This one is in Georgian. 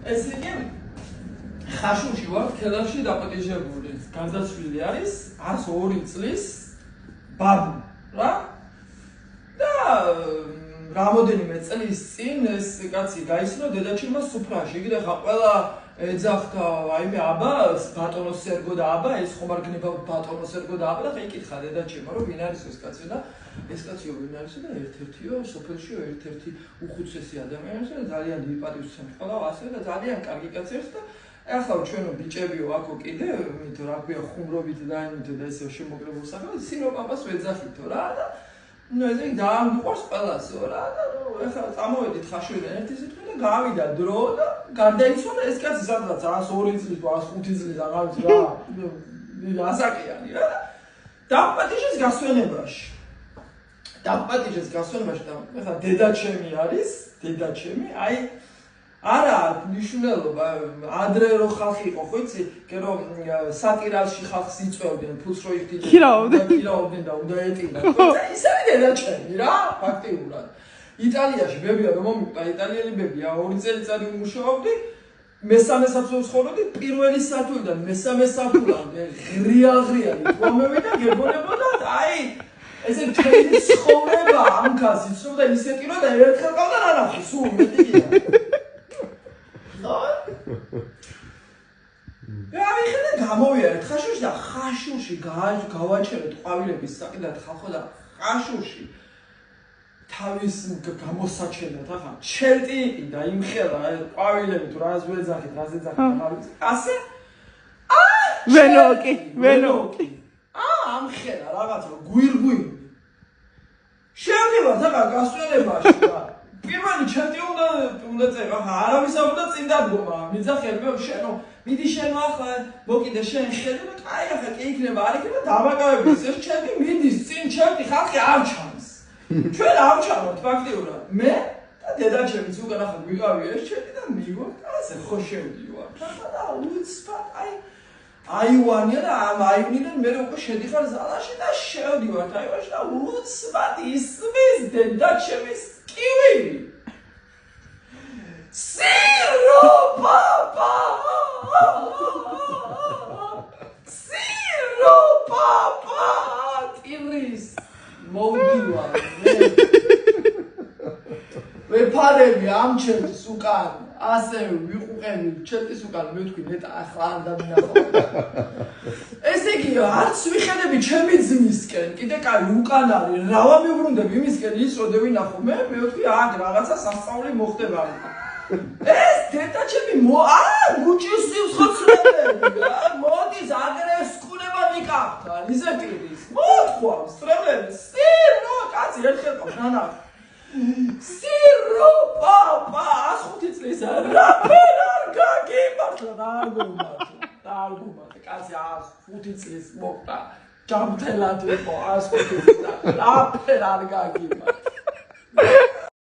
ესე იგი ხაშურში ვარ ქელაში დაპატიჟებული განძაცვლილი არის 102 წლის ბაბუ რა და რამოდენიმე წლის წინ ეს კაცი გაიცნო დედაჩემმა სუფრაში იგი ხა ყველა ეძახდა აიმე აბა ბატონოს სერგო და აბა ეს ხომ არ გნება ბატონოს სერგო და აბა და ეკითხა დედაჩემმა რომ ვინ არის ეს კაცი და ეს კაცი ვინ არის და ერთ-ერთიო სოფელშიო ერთ-ერთი უხუცესი ადამიანია და ძალიან დიდი პატივს ემყოლა ასე და ძალიან კარგი კაცი არის და ახლა ჩვენო ბიჭებიო აქო კიდე მით რა ქვია ხუმრობით და იმით და ესე შემოგლებულ სახელად სინოპაპას ვეძახითო რა და ნუ ესე დაამიყვარს ყველასო რა და ახლა წამოვედით ხაშურიდან ერთი სიტყვით და გავიდა დრო და გარდაიცვალა ეს კაცი სადღაც 102 წლის 105 წლის აღარ ვიცი რა ასაკიანი რა დაპატიჟეს გასვენებაში და ახლა დედაჩემი არის დედაჩემი აი არა ნიშნულობა ადრე რო ხალხი იყო ხო იცი კი რომ სატირალში ხალხს იწვევდნენ ფულს რო იხდიდნენ ქირაობდნენ და უნდა ეტინა ისე დედაჩემი რა ფაქტიურად იტალიაში ბებია რომ მომიყვა იტალიელი ბებია 2 წელიწადი ვმუშაობდი მესამე სართულზე ცხოვრობდი პირველი სართულიდან მესამე სართულამდე ღრიაღრიალი თვამები და გებონებოდა აი ესე მთელი ცხოვრება ამ ქას იცნობდა ისეთი რომ და ერთხელ ყავდა რანახი სულ მეტია რა ვიხილე გამოვიარეთ ხაშურში და ხაშურში გავაჩერეთ ყვავილების საკიდად ხალხო და ხაშურში თავის გამოსაჩენად ახლა ჩელტი იყიდა იმხელა ყვავილები თუ რას ვეძახით რას ეძახით ასე ვენოკი ამხელა რაღაცა გვირგვინი შევდივართ ახლა გასვენებაში და პირველი ჩელტი უნდა წერა ახლა არავის არ უნდა წინ დადგომა მიძახები მე შენო მიდი შენო ახლა მოკიდე შენ ხედე და კაი ახლა კი იქნება არ იქნება დამაკავების ეს ჩელტი მიდის წინ ჩელტი ხალხი არ ჩანს ჩვენ არ ჩამოთ ფაქტიურად მე და დედაჩემიც უკან ახლა გვიყავი ეს ჩელტი და მივარ ასე ხო შევდივარ და უცბად აივანია და ამ აივნიდან მე უკვე შედიხარ ზალაში და შევდივარ აივანში და უცბად ისმის დედაჩემის კივი სიროპაპა ტირის მოვდივარ ვეფარები ამ ჩემს უკან ასე ვიყუყები ჩემს უკან მეთქვი ნეტა ახლა არ დამინახავ ესე იგი არც ვიხედები ჩემი ძმისკენ კიდე კაი უკან არის რა ვამიბრუნდები იმისკენ ის როდე ვინახო მე მეთქვი აქ რაღაცა სასწაული მოხდება ეს დედაჩემი გუჭის სიცოცხლეები რა მოდის აგრე სკუნება მიკაფთან ისე ტირის მოთხოვს სტრემლები სირო კაცი ერთხელ ყავს ნანა სიროპაპა 105 წლის რაფერ არ გაგიმართლა და არ გუმართლა კაცი 105 წლის მოყდა ჯამთელად იყო 105 წლის რაფერ არ გაგიმართლა